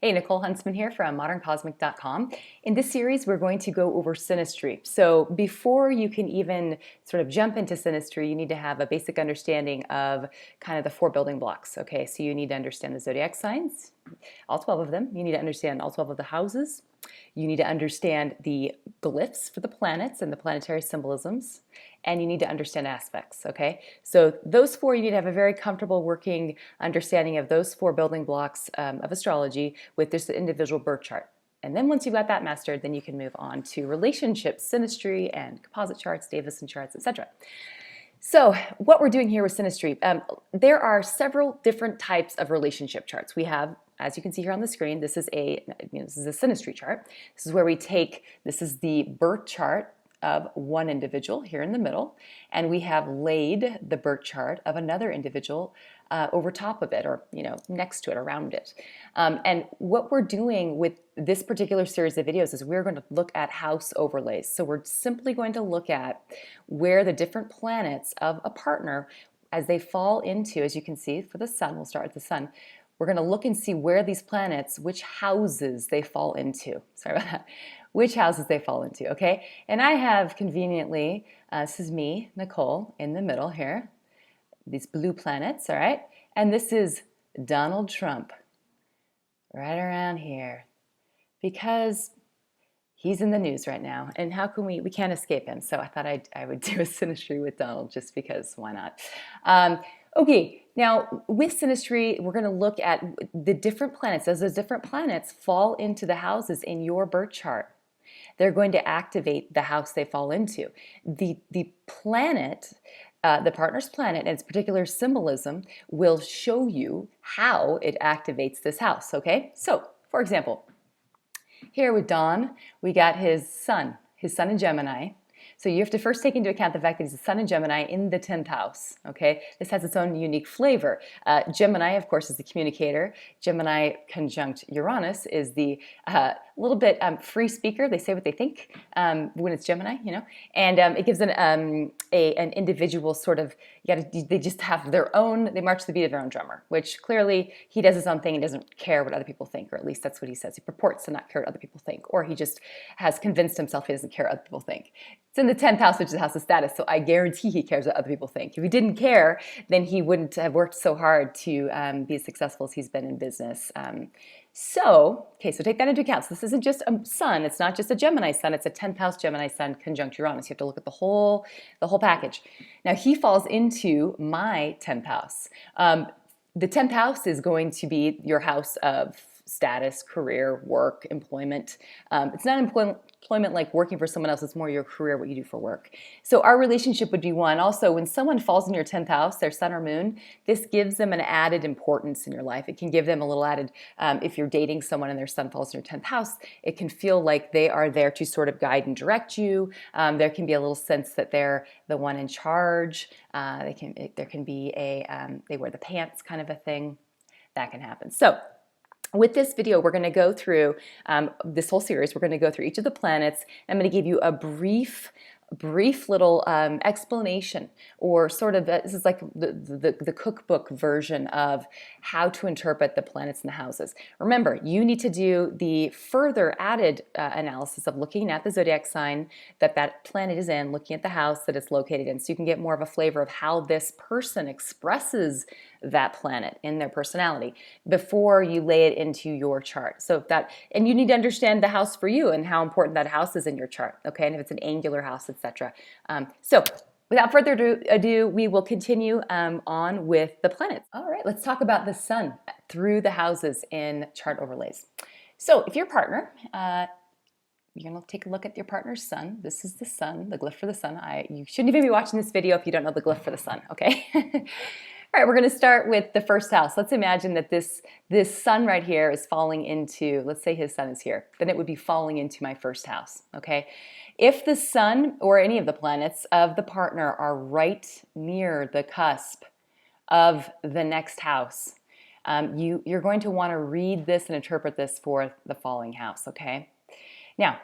Hey, Nicole Huntsman here from moderncosmic.com. In this series, we're going to go over synastry. So before you can even sort of jump into synastry, you need to have a basic understanding of kind of the four building blocks. Okay, so you need to understand the zodiac signs, all 12 of them. You need to understand all 12 of the houses. You need to understand the glyphs for the planets and the planetary symbolisms, and you need to understand aspects, okay? So those four, you need to have a very comfortable working understanding of those four building blocks of astrology with this individual birth chart. And then once you've got that mastered, then you can move on to relationships, synastry, and composite charts, Davison charts, etc. So what we're doing here with synastry, there are several different types of relationship charts. We have, as you can see here on the screen, this is a synastry chart. This is where we take, this is the birth chart of one individual here in the middle, and we have laid the birth chart of another individual over top of it, or next to it, around it. And what we're doing with this particular series of videos is we're going to look at house overlays. So we're simply going to look at where the different planets of a partner, as they fall into, as you can see for the sun, we'll start with the sun, we're going to look and see where these planets, which houses they fall into. Sorry about that. Which houses they fall into, okay? And I have conveniently, this is me, Nicole, in the middle here, these blue planets, all right? And this is Donald Trump, right around here, because he's in the news right now, and how can we can't escape him. So I thought I would do a synastry with Donald, just because, why not? Okay, now with synastry, we're going to look at the different planets. As those different planets fall into the houses in your birth chart, they're going to activate the house they fall into. The planet, the partner's planet, and its particular symbolism will show you how it activates this house, okay? So, for example, here with Don, we got his sun in Gemini. So you have to first take into account the fact that he's a sun in Gemini in the 10th house, okay? This has its own unique flavor. Gemini, of course, is the communicator. Gemini conjunct Uranus is the little bit free speaker. They say what they think when it's Gemini, and it gives an individual sort of, they just have their own, they march to the beat of their own drummer, which clearly he does his own thing and doesn't care what other people think, or at least that's what he says. He purports to not care what other people think, or he just has convinced himself he doesn't care what other people think. It's in the 10th house, which is the house of status, so I guarantee he cares what other people think. If he didn't care, then he wouldn't have worked so hard to be as successful as he's been in business. So take that into account. So this isn't just a sun. It's not just a Gemini sun. It's a 10th house Gemini sun conjunct Uranus. You have to look at the whole package. Now he falls into my 10th house. The 10th house is going to be your house of status, career, work, employment. It's not employment like working for someone else. It's more your career, what you do for work. So our relationship would be one. Also, when someone falls in your 10th house, their sun or moon, this gives them an added importance in your life. It can give them a little added, if you're dating someone and their sun falls in your 10th house, it can feel like they are there to sort of guide and direct you. There can be a little sense that they're the one in charge. There can be they wear the pants kind of a thing. That can happen. So with this video, we're going to go through this whole series. We're going to go through each of the planets. I'm going to give you a brief little explanation, or sort of this is like the cookbook version of how to interpret the planets and the houses. Remember, you need to do the further added analysis of looking at the zodiac sign that planet is in, looking at the house that it's located in, so you can get more of a flavor of how this person expresses that planet in their personality before you lay it into your chart. And you need to understand the house for you and how important that house is in your chart, okay? And if it's an angular house, etc. So without further ado, we will continue on with the planets. All right, let's talk about the sun through the houses in chart overlays. So if your partner, you're going to take a look at your partner's sun. This is the sun, the glyph for the sun. You shouldn't even be watching this video if you don't know the glyph for the sun, okay? All right, we're going to start with the first house. Let's imagine that this sun right here is falling into, let's say his sun is here, then it would be falling into my first house, okay? If the sun or any of the planets of the partner are right near the cusp of the next house, you're going to want to read this and interpret this for the following house, okay? Now,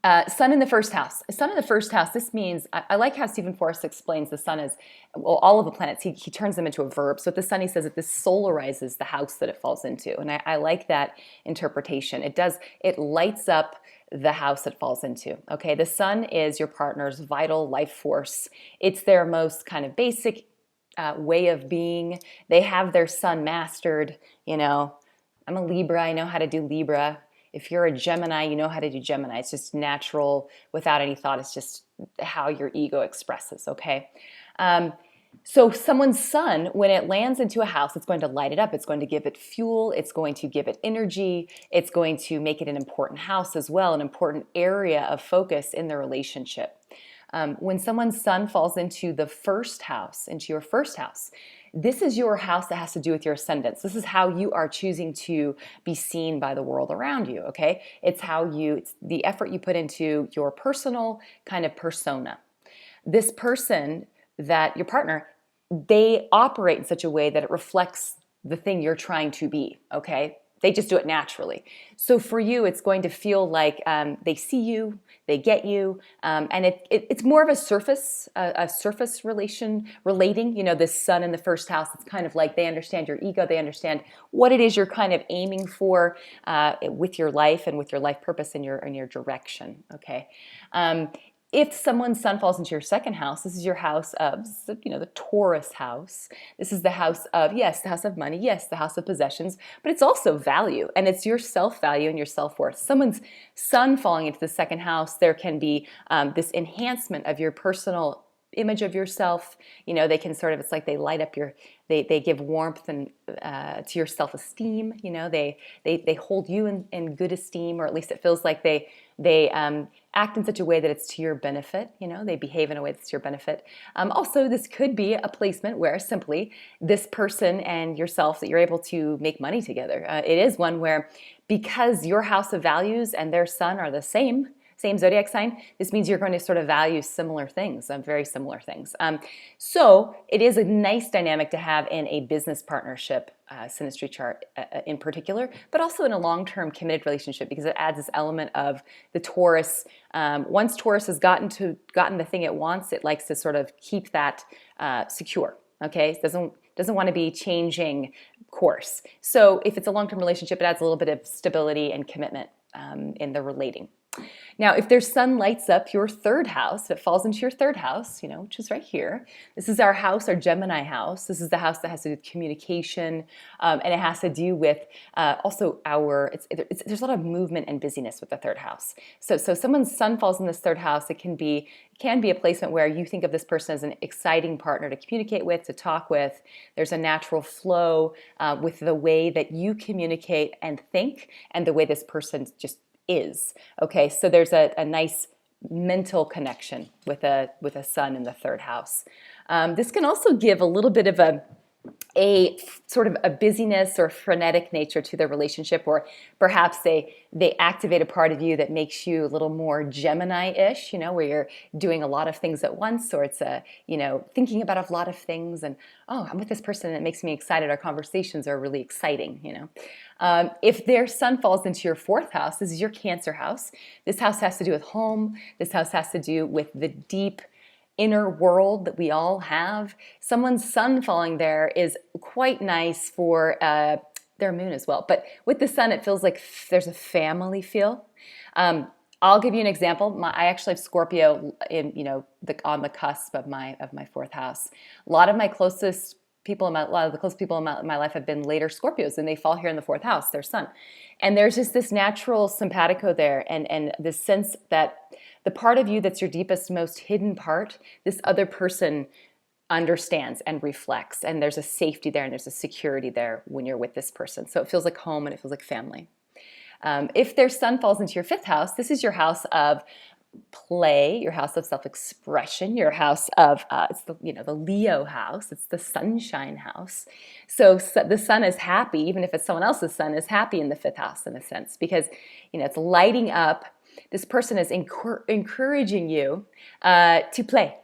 Sun in the first house. Sun in the first house, this means, I like how Stephen Forrest explains the sun as, well, all of the planets, he turns them into a verb. So with the sun, he says that this solarizes the house that it falls into. And I like that interpretation. It lights up the house it falls into. Okay, the sun is your partner's vital life force. It's their most kind of basic way of being. They have their sun mastered. You know, I'm a Libra, I know how to do Libra. If you're a Gemini, you know how to do Gemini. It's just natural, without any thought. It's just how your ego expresses, okay? So someone's sun, when it lands into a house, it's going to light it up. It's going to give it fuel. It's going to give it energy. It's going to make it an important house as well, an important area of focus in the relationship. When someone's sun falls into the first house, into your first house, this is your house that has to do with your ascendants. This is how you are choosing to be seen by the world around you, okay? It's the effort you put into your personal kind of persona. This person, that your partner, they operate in such a way that it reflects the thing you're trying to be, okay? They just do it naturally. So for you, it's going to feel like they see you, they get you, and it's more of a surface relating. You know, this sun in the first house, it's kind of like they understand your ego, they understand what it is you're kind of aiming for with your life and with your life purpose and your direction, okay? If someone's sun falls into your second house, this is your house of, you know, the Taurus house. This is the house of, yes, the house of money, yes, the house of possessions, but it's also value, and it's your self-value and your self-worth. Someone's sun falling into the second house, there can be this enhancement of your personal image of yourself. You know, they can sort of, it's like they light up they give warmth and to your self-esteem. You know, they hold you in good esteem, or at least it feels like they act in such a way that it's to your benefit. You know, they behave in a way that's to your benefit. Also, this could be a placement where simply this person and yourself, that you're able to make money together. It is one where, because your house of values and their sun are the same zodiac sign, this means you're going to sort of value similar things, very similar things. So it is a nice dynamic to have in a business partnership, synastry chart in particular, but also in a long-term committed relationship, because it adds this element of the Taurus. Once Taurus has gotten the thing it wants, it likes to sort of keep that secure. Okay, it doesn't want to be changing course. So if it's a long-term relationship, it adds a little bit of stability and commitment in the relating. Now, if their sun lights up your third house, if it falls into your third house, you know, which is right here, this is our house, our Gemini house. This is the house that has to do with communication, and it has to do with also there's a lot of movement and busyness with the third house. So someone's sun falls in this third house. It can be a placement where you think of this person as an exciting partner to communicate with, to talk with. There's a natural flow with the way that you communicate and think, and the way this person just is. Okay, so there's a nice mental connection with a sun in the third house. This can also give a little bit of a sort of a busyness or frenetic nature to the relationship, or perhaps they activate a part of you that makes you a little more Gemini-ish, you know, where you're doing a lot of things at once, or it's thinking about a lot of things, and I'm with this person and it makes me excited. Our conversations are really exciting, you know. If their sun falls into your fourth house, this is your Cancer house. This house has to do with home. This house has to do with the deep inner world that we all have. Someone's sun falling there is quite nice for their moon as well. But with the sun, it feels like there's a family feel. I'll give you an example. I actually have Scorpio on the cusp of my fourth house. A lot of the closest people in my life have been later Scorpios, and they fall here in the fourth house, their sun. And there's just this natural simpatico there, and this sense that the part of you that's your deepest, most hidden part, this other person understands and reflects, and there's a safety there and there's a security there when you're with this person. So it feels like home and it feels like family. If their sun falls into your fifth house, this is your house of play, your house of self-expression, your house of it's the Leo house, it's the sunshine house. So the sun is happy, even if it's someone else's sun, is happy in the fifth house in a sense, because it's lighting up. This person is encouraging you to play,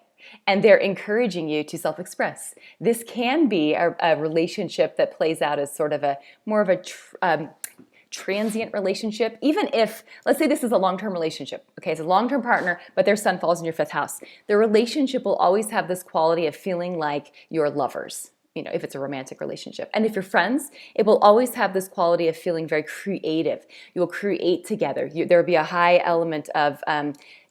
and they're encouraging you to self-express. This can be a relationship that plays out as sort of more of a transient relationship, even if, let's say this is a long-term relationship, okay, it's a long-term partner, but their sun falls in your 5th house. The relationship will always have this quality of feeling like you're lovers, you know, if it's a romantic relationship. And if you're friends, it will always have this quality of feeling very creative. You will create together. There will be a high element of,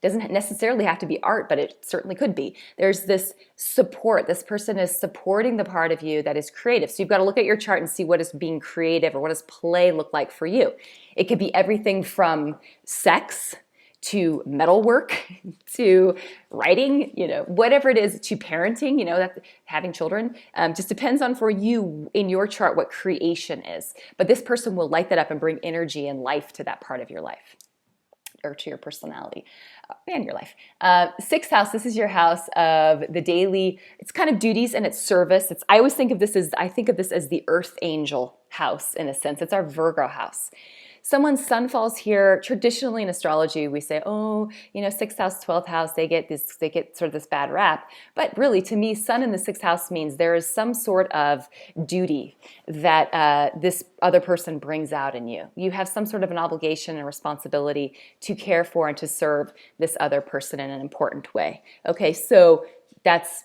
doesn't necessarily have to be art, but it certainly could be. There's this support. This person is supporting the part of you that is creative. So you've got to look at your chart and see what is being creative, or what does play look like for you. It could be everything from sex to metalwork, to writing, you know, whatever it is, to parenting, you know, that having children, just depends on for you in your chart what creation is. But this person will light that up and bring energy and life to that part of your life, or to your personality and your life. 6th house, this is your house of the daily, it's kind of duties and it's service. I always think of this as, I think of this as the earth angel house in a sense. It's our Virgo house. Someone's sun falls here. Traditionally in astrology, we say, oh, you know, 6th house, 12th house, they get sort of this bad rap. But really, to me, sun in the 6th house means there is some sort of duty that this other person brings out in you. You have some sort of an obligation and responsibility to care for and to serve this other person in an important way. Okay, so that's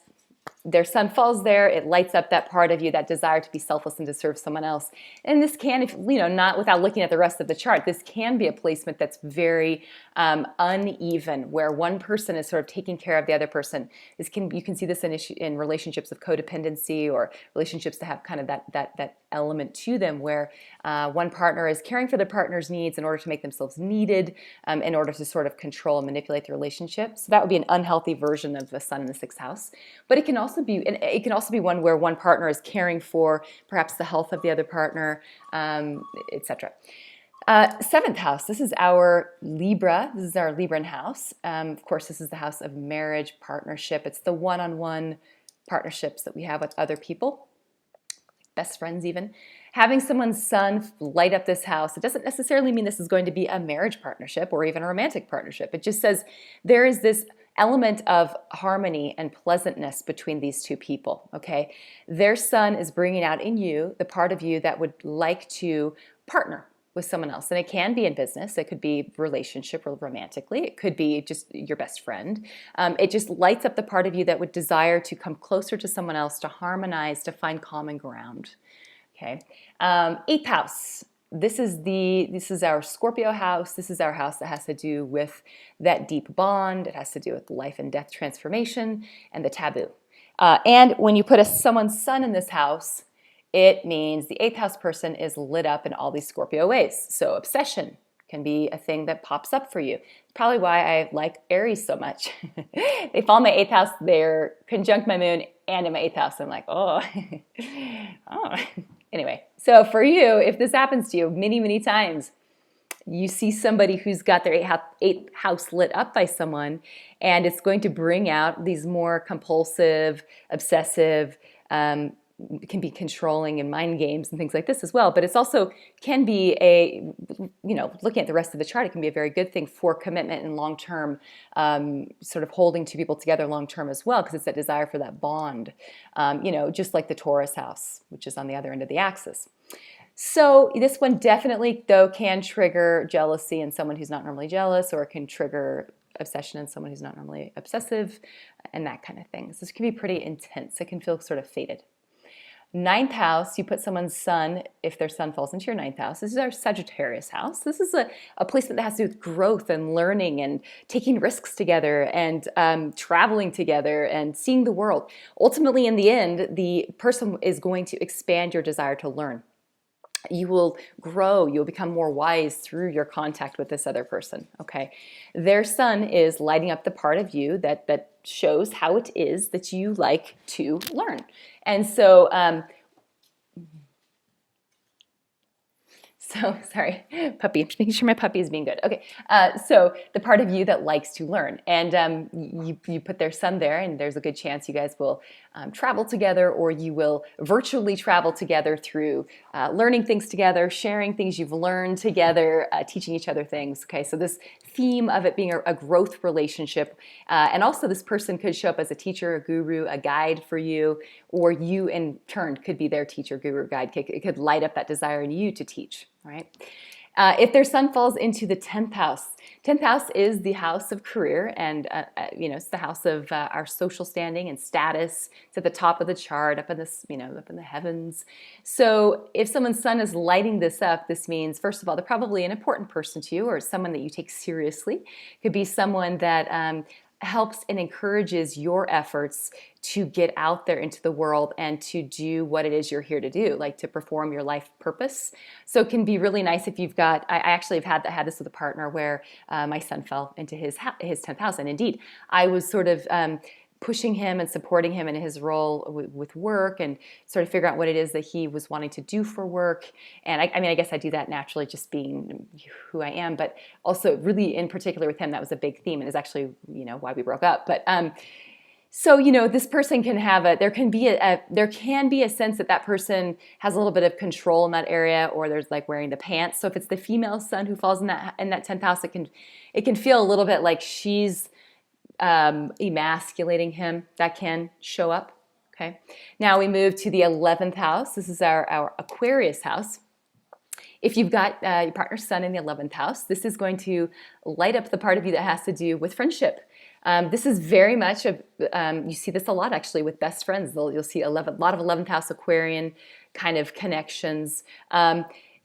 their sun falls there, it lights up that part of you, that desire to be selfless and to serve someone else. And this can, if you know, not without looking at the rest of the chart, this can be a placement that's very uneven, where one person is sort of taking care of the other person. You can see this in relationships of codependency, or relationships that have kind of that element to them, where one partner is caring for the partner's needs in order to make themselves needed, in order to sort of control and manipulate the relationship. So that would be an unhealthy version of the sun in the 6th house. But it can also be one where one partner is caring for perhaps the health of the other partner, etc. 7th house, this is our Libra. This is our Libran house. Of course, this is the house of marriage, partnership. It's the one-on-one partnerships that we have with other people, best friends even. Having someone's sun light up this house, it doesn't necessarily mean this is going to be a marriage partnership or even a romantic partnership. It just says there is this element of harmony and pleasantness between these two people, okay? Their sun is bringing out in you the part of you that would like to partner with someone else. And it can be in business. It could be relationship or romantically. It could be just your best friend. It just lights up the part of you that would desire to come closer to someone else, to harmonize, to find common ground, okay? 8th house. This is our Scorpio house. This is our house that has to do with that deep bond. It has to do with life and death transformation and the taboo. And when you put someone's sun in this house, it means the 8th house person is lit up in all these Scorpio ways. So obsession can be a thing that pops up for you. It's probably why I like Aries so much. They fall in my 8th house. They're conjunct my moon and in my 8th house. I'm like, oh, oh. Anyway, so for you, if this happens to you many, many times, you see somebody who's got their 8th house lit up by someone, and it's going to bring out these more compulsive, obsessive, can be controlling and mind games and things like this as well. But it's also can be looking at the rest of the chart, it can be a very good thing for commitment and long-term, sort of holding two people together long-term as well, because it's that desire for that bond, just like the Taurus house, which is on the other end of the axis. So this one definitely, though, can trigger jealousy in someone who's not normally jealous, or it can trigger obsession in someone who's not normally obsessive, and that kind of thing. So this can be pretty intense. It can feel sort of fated. 9th house, you put someone's sun, if their sun falls into your 9th house. This is our Sagittarius house. This is a placement that has to do with growth and learning and taking risks together and traveling together and seeing the world. Ultimately, in the end, the person is going to expand your desire to learn. You will grow, you'll become more wise through your contact with this other person, okay? Their sun is lighting up the part of you that shows how it is that you like to learn. And so, sorry, puppy, I'm just making sure my puppy is being good. Okay, so the part of you that likes to learn, and you put their sun there, and there's a good chance you guys will travel together, or you will virtually travel together through learning things together, sharing things you've learned together, teaching each other things. Okay, so this theme of it being a growth relationship, and also this person could show up as a teacher, a guru, a guide for you, or you in turn could be their teacher, guru, guide. It could light up that desire in you to teach. Right? If their sun falls into the 10th house, 10th house is the house of career, and it's the house of our social standing and status. It's at the top of the chart, up in this, up in the heavens. So if someone's sun is lighting this up, this means, first of all, they're probably an important person to you, or someone that you take seriously. It could be someone that helps and encourages your efforts to get out there into the world and to do what it is you're here to do, like to perform your life purpose. So it can be really nice if you've got, I actually have had this with a partner where my son fell into his 10th house. And indeed, I was sort of pushing him and supporting him in his role with work, and sort of figure out what it is that he was wanting to do for work. And I guess I do that naturally, just being who I am, but also really in particular with him, that was a big theme, and is actually, why we broke up. But so, this person can have there can be a sense that that person has a little bit of control in that area, or there's like wearing the pants. So if it's the female sun who falls in that 10th house, it can feel a little bit like she's emasculating him. That can show up. Okay. Now we move to the 11th house. This is our Aquarius house. If you've got your partner's sun in the 11th house, this is going to light up the part of you that has to do with friendship. This is very much you see this a lot actually with best friends. You'll see a lot of 11th house Aquarian kind of connections.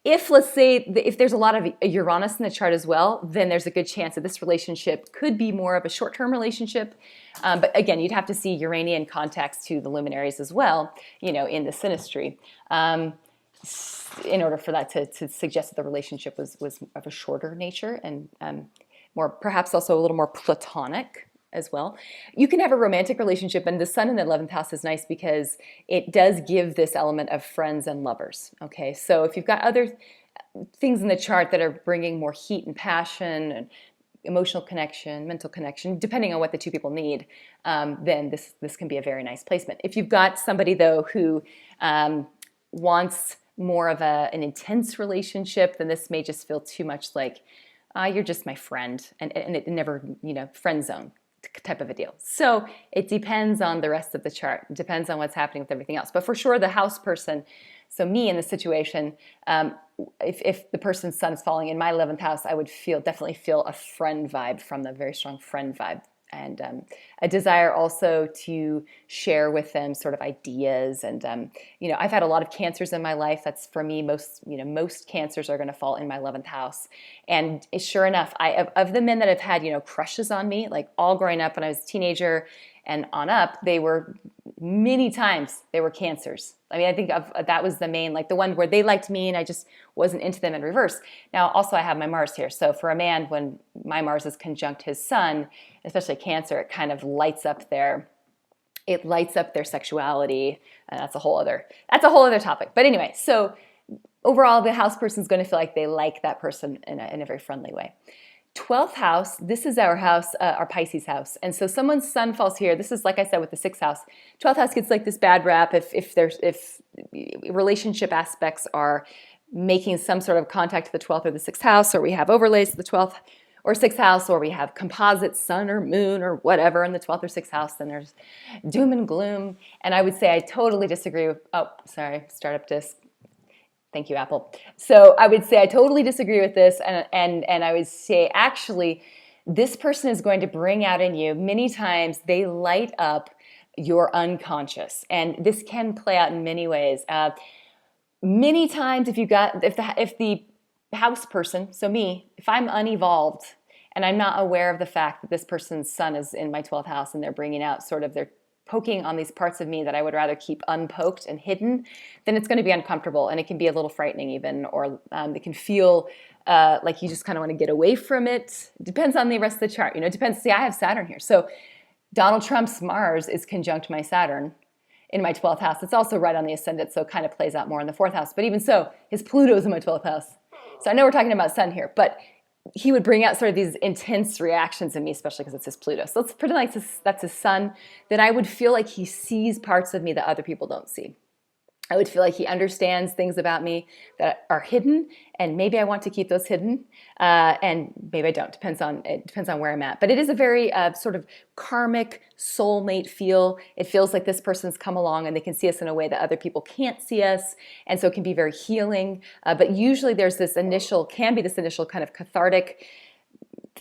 If, let's say, if there's a lot of Uranus in the chart as well, then there's a good chance that this relationship could be more of a short-term relationship. But again, you'd have to see Uranian context to the luminaries as well, in the synastry, in order for that to suggest that the relationship was of a shorter nature and more, perhaps also a little more platonic as well. You can have a romantic relationship, and the sun in the 11th house is nice because it does give this element of friends and lovers. Okay, so if you've got other things in the chart that are bringing more heat and passion and emotional connection, mental connection, depending on what the two people need, then this can be a very nice placement. If you've got somebody though who wants more of an intense relationship, then this may just feel too much like you're just my friend, and it never, friend zone type of a deal. So it depends on the rest of the chart. It depends on what's happening with everything else. But for sure, the house person, so me in this situation, if the person's sun is falling in my 11th house, I would definitely feel a friend vibe from them, very strong friend vibe. And a desire also to share with them sort of ideas. And, I've had a lot of cancers in my life. That's for me, most cancers are going to fall in my 11th house. And sure enough, of the men that have had, crushes on me, like all growing up when I was a teenager and on up, many times they were cancers. I mean, I think that was the main, like the one where they liked me and I just wasn't into them in reverse. Now, also I have my Mars here. So for a man, when my Mars is conjunct his sun, especially Cancer, it kind of lights up their sexuality. And that's a whole other topic. But anyway, so overall, the house person's going to feel like they like that person in a very friendly way. 12th house, this is our house, our Pisces house. And so someone's sun falls here. This is, like I said, with the 6th house. 12th house gets like this bad rap if relationship aspects are making some sort of contact to the 12th or the 6th house, or we have overlays to the 12th or 6th house, or we have composite sun or moon or whatever in the 12th or 6th house, then there's doom and gloom. And I would say I totally disagree with, startup disk. Thank you, Apple. So I would say I totally disagree with this, and I would say actually this person is going to bring out in you, many times they light up your unconscious, and this can play out in many ways. Many times if the house person, so me, if I'm unevolved and I'm not aware of the fact that this person's sun is in my 12th house and they're bringing out they're poking on these parts of me that I would rather keep unpoked and hidden, then it's going to be uncomfortable, and it can be a little frightening even, or it can feel like you just kind of want to get away from it. Depends on the rest of the chart. It depends. See, I have Saturn here. So Donald Trump's Mars is conjunct my Saturn in my 12th house. It's also right on the ascendant, so it kind of plays out more in the 4th house. But even so, his Pluto is in my 12th house. So I know we're talking about Sun here, but he would bring out sort of these intense reactions in me, especially because it's his Pluto. So let's pretend like that's his sun. Then I would feel like he sees parts of me that other people don't see. I would feel like he understands things about me that are hidden, and maybe I want to keep those hidden, and maybe I don't. It depends on where I'm at. But it is a very sort of karmic soulmate feel. It feels like this person's come along and they can see us in a way that other people can't see us, and so it can be very healing. But usually there's this initial kind of cathartic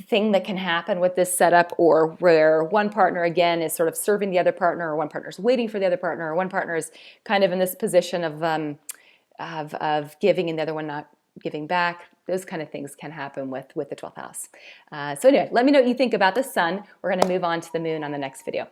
thing that can happen with this setup, or where one partner again is sort of serving the other partner, or one partner is waiting for the other partner, or one partner is kind of in this position of giving and the other one not giving back. Those kind of things can happen with the 12th house. So anyway, let me know what you think about the sun. We're going to move on to the moon on the next video.